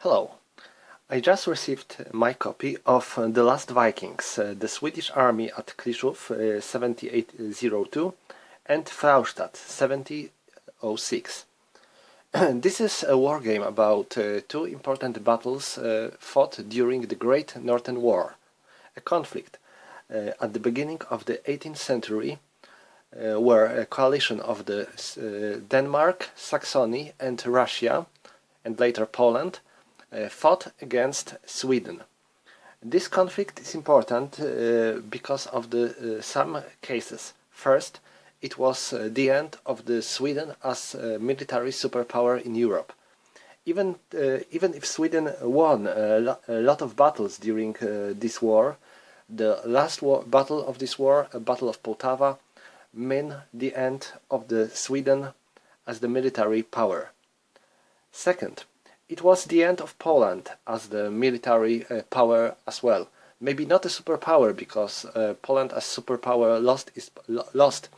Hello. I just received my copy of The Last Vikings, the Swedish army at Klisów 7802 and Fraustadt 7006. This is a war game about two important battles fought during the Great Northern War, a conflict at the beginning of the 18th century where a coalition of Denmark, Saxony and Russia, and later Poland, fought against Sweden. This conflict is important because of some cases. First, it was the end of Sweden as a military superpower in Europe. Even if Sweden won a lot of battles during this war, the last battle of this war, a Battle of Poltava, meant the end of Sweden as the military power. Second, it was the end of Poland as the military power as well. Maybe not a superpower, because Poland as superpower lost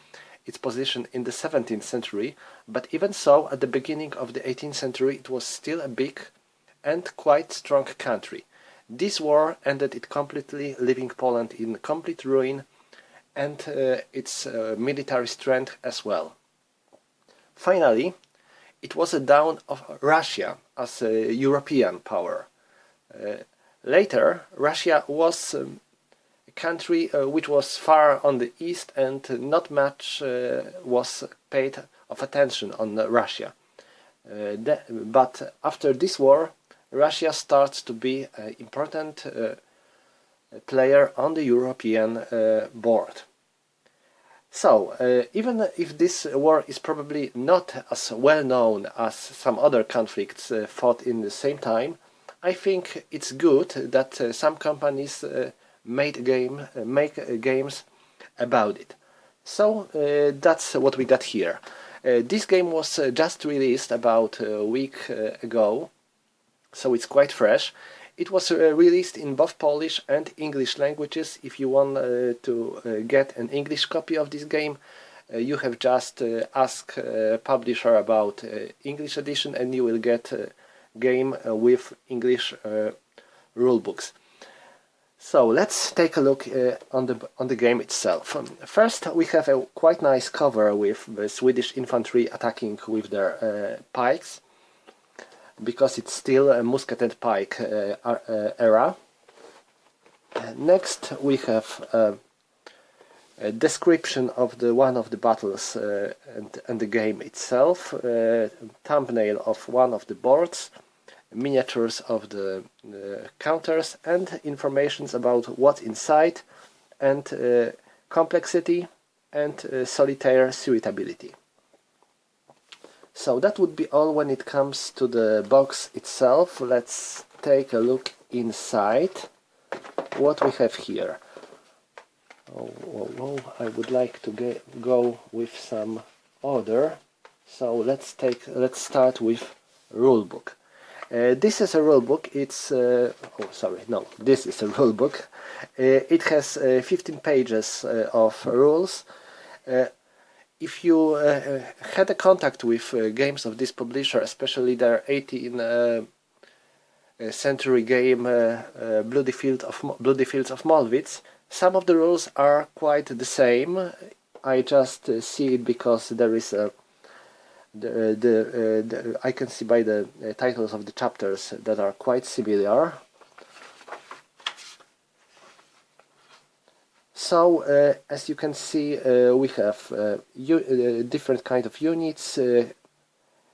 its position in the 17th century, but even so, at the beginning of the 18th century, it was still a big and quite strong country. This war ended it completely, leaving Poland in complete ruin and its military strength as well. Finally, it was a down of Russia as a European power. Later, Russia was a country which was far on the east, and not much was paid of attention on Russia. But after this war, Russia starts to be an important player on the European board. So, even if this war is probably not as well known as some other conflicts fought in the same time, I think it's good that some companies make games about it. So that's what we got here. This game was just released about a week ago, so it's quite fresh. It was released in both Polish and English languages. If you want to get an English copy of this game, you have just ask publisher about English edition, and you will get a game with English rulebooks. So let's take a look on the game itself. First, we have a quite nice cover with the Swedish infantry attacking with their pikes, because it's still a musket and pike era. Next, we have a description of one of the battles and the game itself, thumbnail of one of the boards, miniatures of the counters, and informations about what's inside, and complexity and solitaire suitability. So that would be all when it comes to the box itself. Let's take a look inside what we have here. I would like to go with some order. So let's start with rulebook. This is a rulebook. It's this is a rulebook. It has 15 pages of rules. If you had a contact with games of this publisher, especially their 18th century game Bloody Fields of Molwitz, some of the rules are quite the same. I just see it because there is I can see by the titles of the chapters that are quite similar. So, as you can see, we have different kind of units,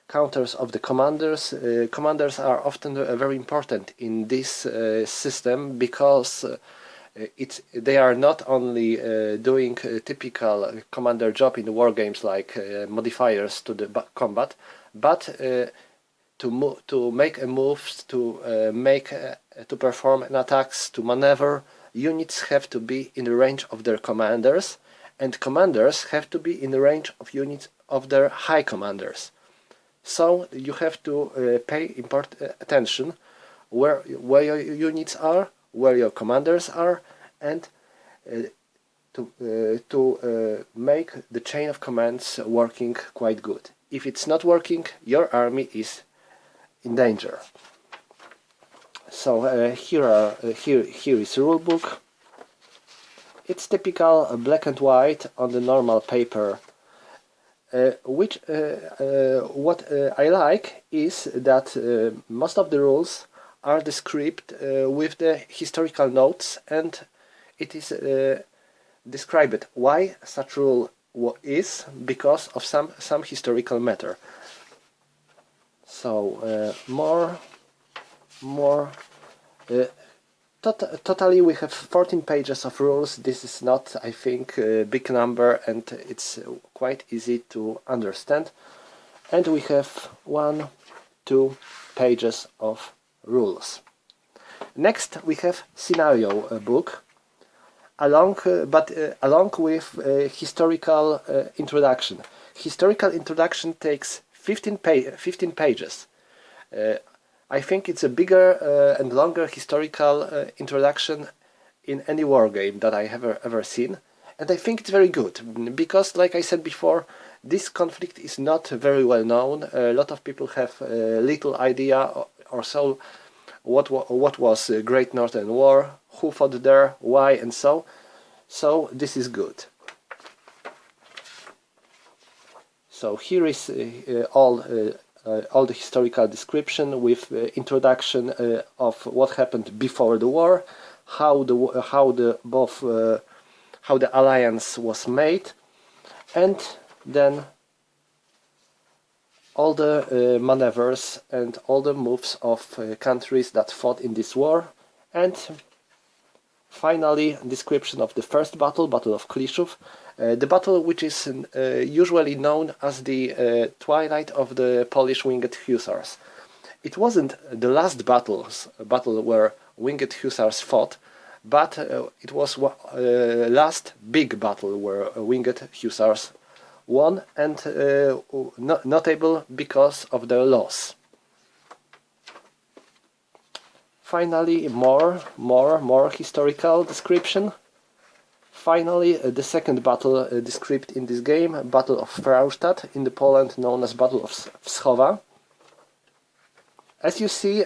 counters of the commanders. Commanders are often very important in this system, because they are not only doing a typical commander job in war games like modifiers to the combat, but to make a move, to perform an attacks, to maneuver. Units have to be in the range of their commanders, and commanders have to be in the range of units of their high commanders. So you have to pay important attention where your units are, where your commanders are, and to make the chain of commands working quite good. If it's not working, your army is in danger. So here is rule book. It's typical black and white on the normal paper. What I like is that most of the rules are described with the historical notes, and it is described why such rule is because of some historical matter. So more. Totally we have 14 pages of rules. This is not, I think, a big number, and it's quite easy to understand. And we have 1-2 pages of rules. Next we have scenario book, along with historical introduction. Historical introduction takes 15 pages. I think it's a bigger and longer historical introduction in any war game that I have ever seen, and I think it's very good because, like I said before, this conflict is not very well known. A lot of people have little idea or so what was the Great Northern War, who fought there, why, and so. So this is good. So here is all the historical description with introduction of what happened before the war, how the alliance was made, and then all the maneuvers and all the moves of countries that fought in this war, and finally description of the first battle, Battle of Kliszów, the battle which is usually known as the twilight of the Polish winged hussars. It wasn't the last battle where winged hussars fought, but it was last big battle where winged hussars won, and notable because of their loss. Finally, more historical description. Finally, the second battle described in this game, Battle of Fraustadt, in the Poland known as Battle of Wschowa. As you see,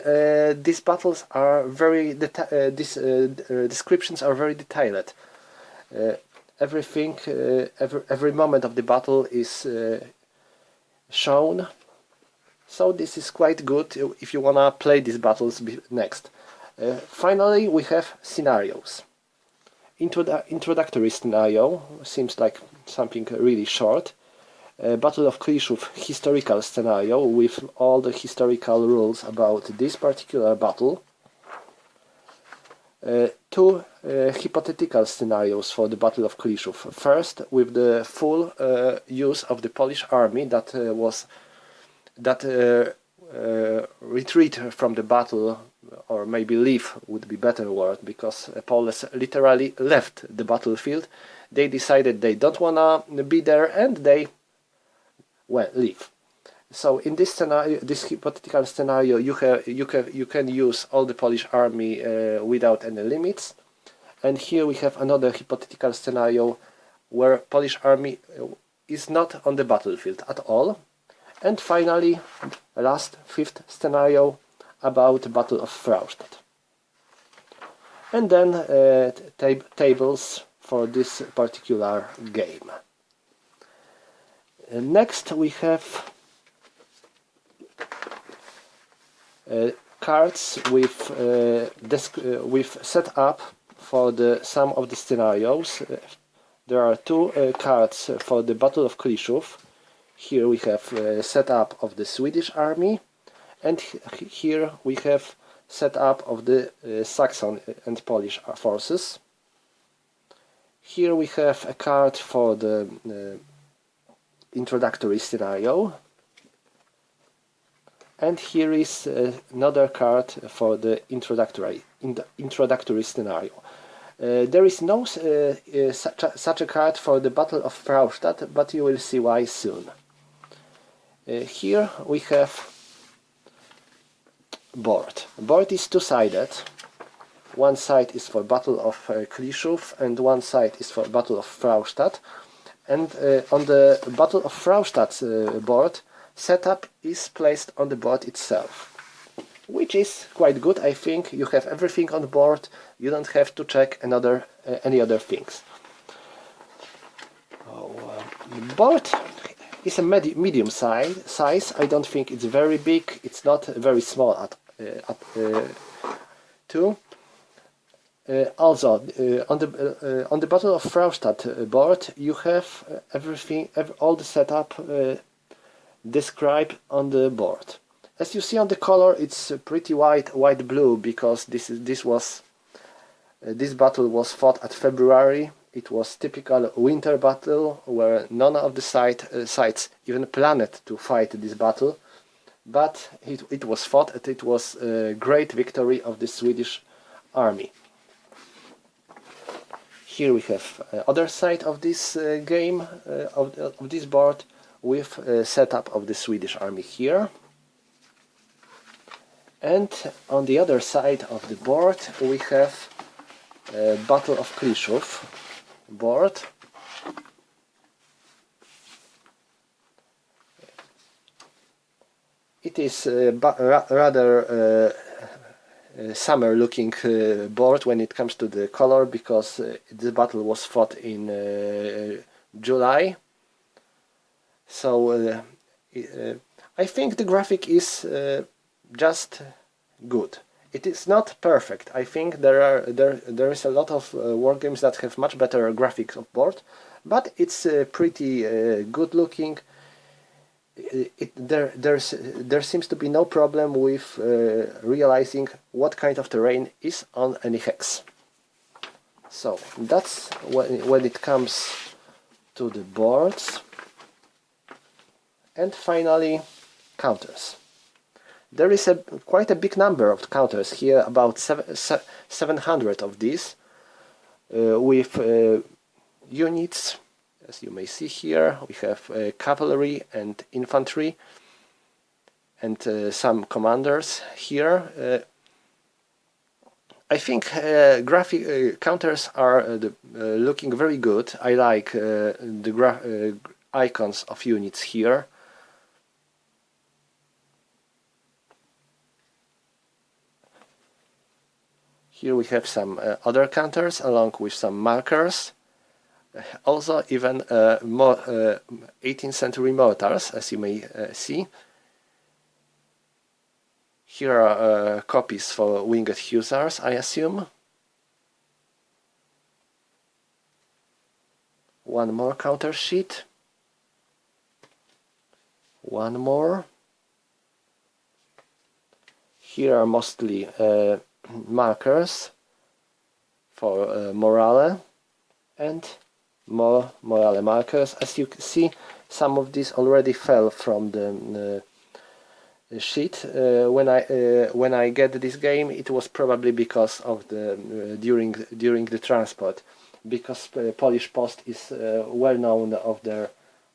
these battles are very descriptions are very detailed. Everything, every moment of the battle is shown. So this is quite good if you wanna play these battles next. Finally, we have scenarios. Introductory scenario seems like something really short. Battle of Kliszów historical scenario with all the historical rules about this particular battle. Two hypothetical scenarios for the Battle of Kliszów. First, with the full use of the Polish army that retreat from the battle, or maybe leave would be better word, because Poles literally left the battlefield. They decided they don't wanna be there, and they leave. So in this scenario, this hypothetical scenario, you can use all the Polish army without any limits. And here we have another hypothetical scenario where Polish army is not on the battlefield at all. And finally, last, fifth scenario about the Battle of Fraustadt. And then tables for this particular game. Next we have cards with setup for some of the scenarios. There are two cards for the Battle of Kliszów. Here we have setup of the Swedish army, and here we have setup of the Saxon and Polish forces. Here we have a card for the introductory scenario, and here is another card for the introductory scenario. There is no such a card for the Battle of Fraustadt, but you will see why soon. Here we have board. Board is two-sided. One side is for Battle of Kliszów and one side is for Battle of Fraustadt. And on the Battle of Fraustadt board, setup is placed on the board itself. which is quite good. I think you have everything on board, you don't have to check any other things. The board is a medium size. I don't think it's very big, it's not very small too. Also, on the Battle of Fraustadt board, you have all the setup described on the board. As you see on the color, it's pretty white blue, because this battle was fought at February. It was typical winter battle where none of the sides even planned to fight this battle, but it was fought, and it was a great victory of the Swedish army. Here we have other side of this game, of this board, with setup of the Swedish army here. And on the other side of the board we have Battle of Kliszów board. It is rather summer looking board when it comes to the color, because the battle was fought in July. So I think the graphic is just good. It is not perfect. I think there is a lot of war games that have much better graphics on board, but it's pretty good looking. There seems to be no problem with realizing what kind of terrain is on any hex. So that's when it comes to the boards. And finally, counters. There is quite a big number of counters here, about 700 of these, with units. As you may see here, we have cavalry and infantry, and some commanders here. I think graphic counters are looking very good. I like the icons of units here. Here we have some other counters along with some markers. Also even more 18th century mortars, as you may see. Here are copies for winged hussars, I assume. One more counter sheet. One more. Here are mostly markers for morale, and more morale markers. As you can see, some of these already fell from the sheet. When I get this game, it was probably because of the during the transport, because Polish Post is well known of their,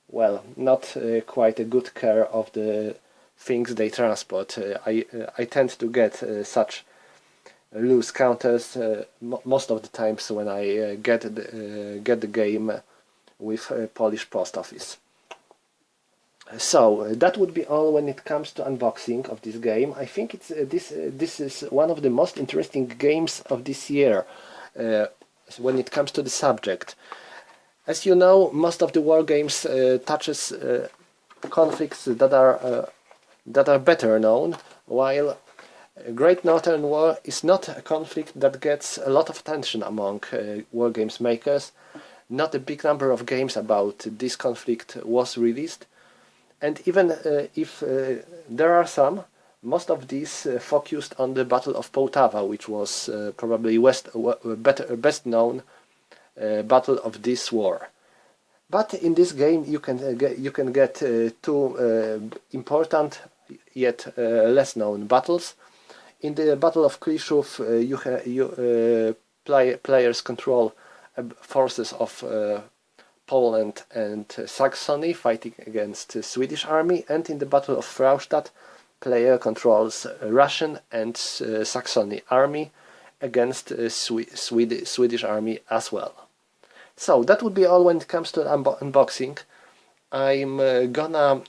well, not quite a good care of the things they transport. I tend to get such loose counters most of the times when I get the game with Polish Post Office. So that would be all when it comes to unboxing of this game. I think it's this is one of the most interesting games of this year when it comes to the subject. As you know, most of the war games touches conflicts that are better known, while Great Northern War is not a conflict that gets a lot of attention among war games makers. Not a big number of games about this conflict was released, and even if there are some, most of these focused on the Battle of Poltava, which was probably best known battle of this war. But in this game you can get two important yet less known battles. In the Battle of Kliszów, players control forces of Poland and Saxony fighting against the Swedish army, and in the Battle of Fraustadt, player controls Russian and Saxony army against Swedish army as well. So that would be all when it comes to unboxing. I'm gonna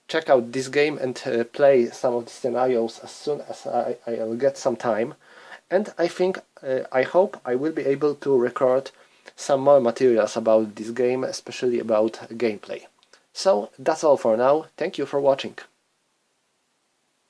check out this game and play some of the scenarios as soon as I'll get some time. And I hope I will be able to record some more materials about this game, especially about gameplay. So that's all for now. Thank you for watching.